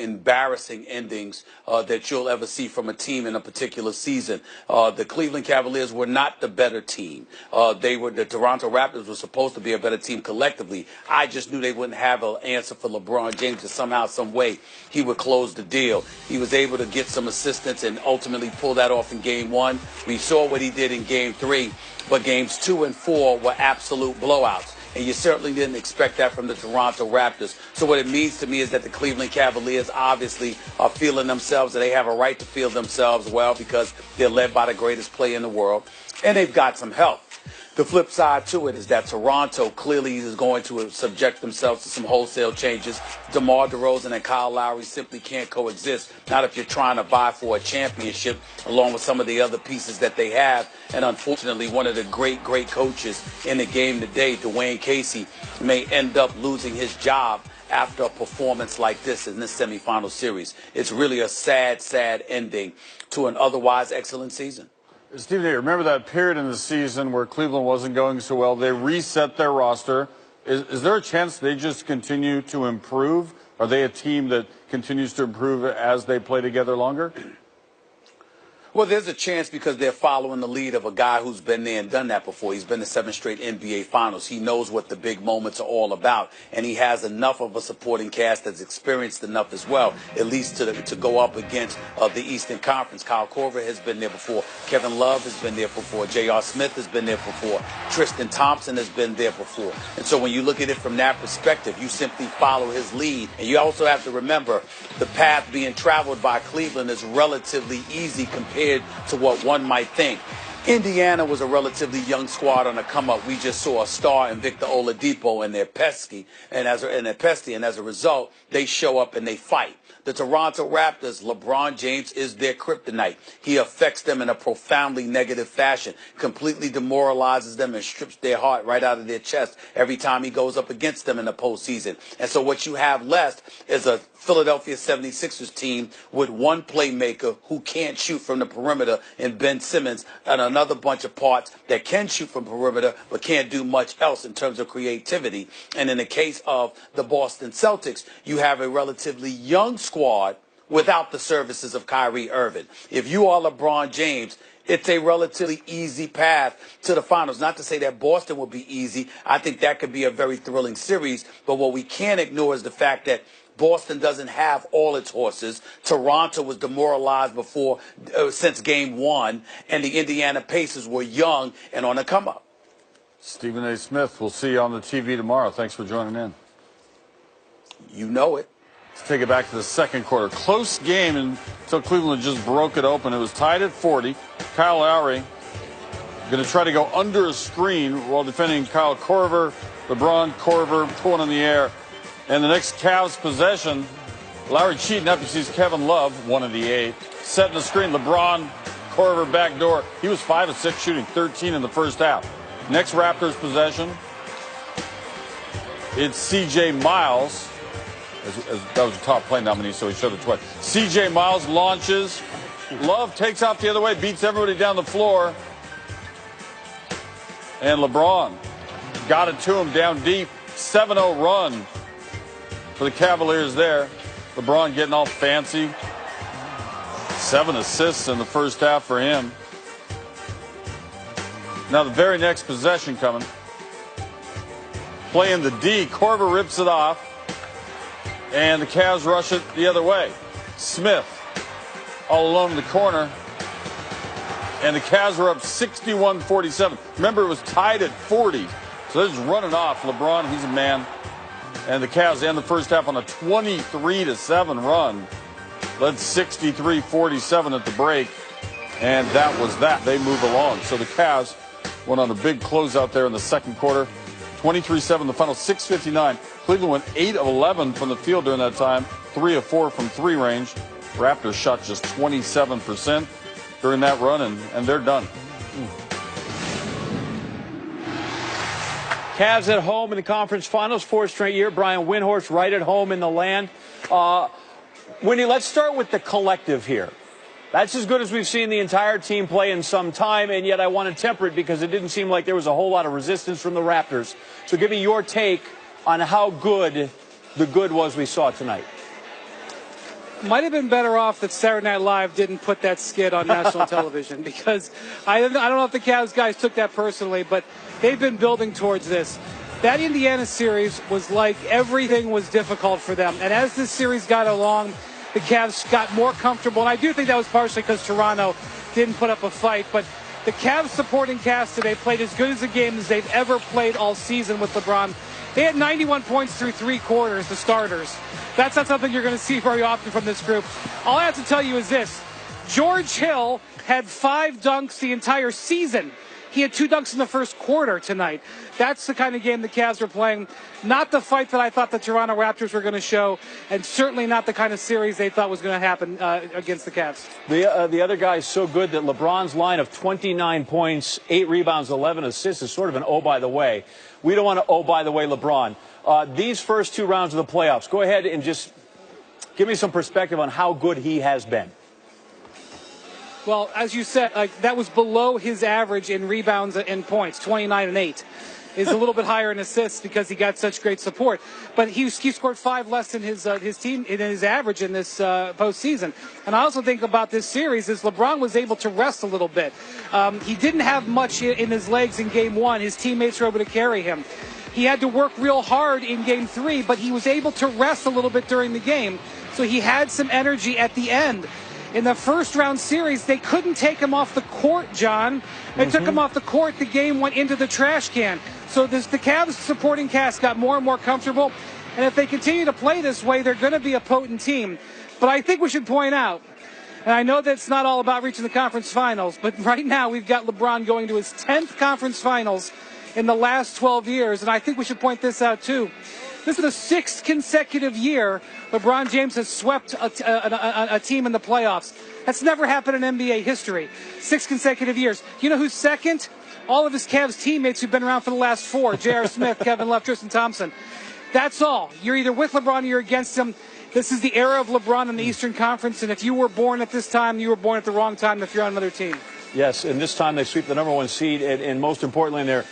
embarrassing endings that you'll ever see from a team in a particular season. The Cleveland Cavaliers were not the better team. The Toronto Raptors were supposed to be a better team collectively. I just knew they wouldn't have an answer for LeBron James, and somehow, some way, he would close the deal. He was able to get some assistance and ultimately pull that off in Game 1. We saw what he did in Game 3, but Games 2 and 4 were absolute blowouts. And you certainly didn't expect that from the Toronto Raptors. So what it means to me is that the Cleveland Cavaliers obviously are feeling themselves, and they have a right to feel themselves well because they're led by the greatest player in the world, and they've got some help. The flip side to it is that Toronto clearly is going to subject themselves to some wholesale changes. DeMar DeRozan and Kyle Lowry simply can't coexist, not if you're trying to vie for a championship, along with some of the other pieces that they have. And unfortunately, one of the great coaches in the game today, Dwayne Casey, may end up losing his job after a performance like this in this semifinal series. It's really a sad ending to an otherwise excellent season. Stephen, you remember that period in the season where Cleveland wasn't going so well? They reset their roster. Is there a chance they just continue to improve? Are they a team that continues to improve as they play together longer? Well, there's a chance because they're following the lead of a guy who's been there and done that before. He's been to 7 straight NBA Finals. He knows what the big moments are all about, and he has enough of a supporting cast that's experienced enough as well, at least to go up against the Eastern Conference. Kyle Korver has been there before. Kevin Love has been there before. J.R. Smith has been there before. Tristan Thompson has been there before. And so when you look at it from that perspective, you simply follow his lead. And you also have to remember the path being traveled by Cleveland is relatively easy compared to what one might think. Indiana was a relatively young squad on the come up. We just saw a star in Victor Oladipo, and they're pesky, and as a result, they show up and they fight. The Toronto Raptors, LeBron James is their kryptonite. He affects them in a profoundly negative fashion, completely demoralizes them and strips their heart right out of their chest every time he goes up against them in the postseason. And so what you have left is a Philadelphia 76ers team with one playmaker who can't shoot from the perimeter in Ben Simmons, and another bunch of parts that can shoot from perimeter but can't do much else in terms of creativity. And in the case of the Boston Celtics, you have a relatively young squad without the services of Kyrie Irving. If you are LeBron James, it's a relatively easy path to the finals. Not to say that Boston will be easy. I think that could be a very thrilling series. But what we can't ignore is the fact that Boston doesn't have all its horses. Toronto was demoralized since Game 1, and the Indiana Pacers were young and on the come up. Stephen A. Smith, we'll see you on the TV tomorrow. Thanks for joining in. You know it. Let's take it back to the second quarter. Close game until Cleveland just broke it open. It was tied at 40. Kyle Lowry going to try to go under a screen while defending Kyle Korver. LeBron Korver pulling in the air. And the next Cavs possession, Lowry cheating up. He sees Kevin Love, 1 of the 8, setting the screen. LeBron, Korver backdoor. He was 5 of 6, shooting 13 in the first half. Next Raptors possession, it's C.J. Miles. That was a top play nominee, so he showed it twice. C.J. Miles launches. Love takes off the other way, beats everybody down the floor. And LeBron got it to him down deep. 7-0 run for the Cavaliers there. LeBron getting all fancy. 7 assists in the first half for him. Now the very next possession coming. Playing the D. Korver rips it off. And the Cavs rush it the other way. Smith all alone in the corner. And the Cavs were up 61-47. Remember, it was tied at 40. So they're just running off. LeBron, he's a man. And the Cavs end the first half on a 23-7 run. Led 63-47 at the break. And that was that. They move along. So the Cavs went on a big closeout there in the second quarter. 23-7 the final, 6:59. Cleveland went 8 of 11 from the field during that time. 3 of 4 from 3 range. Raptors shot just 27% during that run, and they're done. Cavs at home in the conference finals, 4th straight year. Brian Windhorst right at home in the land. Winnie, let's start with the collective here. That's as good as we've seen the entire team play in some time, and yet I want to temper it because it didn't seem like there was a whole lot of resistance from the Raptors. So give me your take on how good the good was we saw tonight. might have been better off that Saturday Night Live didn't put that skit on national television, because I don't know if the Cavs guys took that personally, but they've been building towards this. That Indiana series was like everything was difficult for them. And as this series got along, the Cavs got more comfortable. And I do think that was partially because Toronto didn't put up a fight. But the Cavs supporting cast today played as good as a game as they've ever played all season with LeBron. They had 91 points through 3 quarters, the starters. That's not something you're going to see very often from this group. All I have to tell you is this. George Hill had 5 dunks the entire season. He had 2 dunks in the first quarter tonight. That's the kind of game the Cavs were playing. Not the fight that I thought the Toronto Raptors were going to show, and certainly not the kind of series they thought was going to happen against the Cavs. The other guy is so good that LeBron's line of 29 points, 8 rebounds, 11 assists is sort of an oh, by the way. We don't want to oh, by the way, LeBron. These first 2 rounds of the playoffs, go ahead and just give me some perspective on how good he has been. Well, as you said, that was below his average in rebounds and points, 29 and 8. Is a little bit higher in assists because he got such great support. But he scored 5 less than his team in his average in this postseason. And I also think about this series is LeBron was able to rest a little bit. He didn't have much in his legs in Game 1. His teammates were able to carry him. He had to work real hard in Game 3, but he was able to rest a little bit during the game. So he had some energy at the end. In the first round series, they couldn't take him off the court, John. They took him off the court. The game went into the trash can. So the Cavs supporting cast got more and more comfortable. And if they continue to play this way, they're going to be a potent team. But I think we should point out, and I know that it's not all about reaching the conference finals, but right now we've got LeBron going to his 10th conference finals in the last 12 years. And I think we should point this out, too. This is the 6th consecutive year LeBron James has swept a team in the playoffs. That's never happened in NBA history. 6 consecutive years. You know who's second? All of his Cavs teammates who've been around for the last 4. J.R. Smith, Kevin Love, Tristan Thompson. That's all. You're either with LeBron or you're against him. This is the era of LeBron in the Eastern Conference, and if you were born at this time, you were born at the wrong time if you're on another team. Yes, and this time they sweep the number 1 seed, and most importantly, their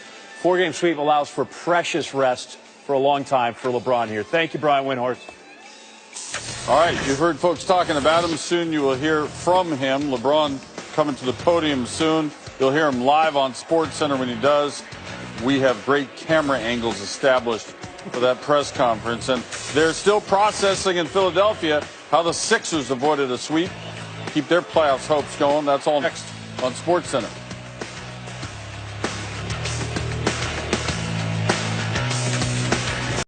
4-game sweep allows for precious rest for a long time for LeBron here. Thank you, Brian Windhorst. All right, you've heard folks talking about him. Soon you will hear from him. LeBron coming to the podium soon. You'll hear him live on SportsCenter when he does. We have great camera angles established for that press conference. And they're still processing in Philadelphia how the Sixers avoided a sweep. Keep their playoffs hopes going. That's all next on SportsCenter.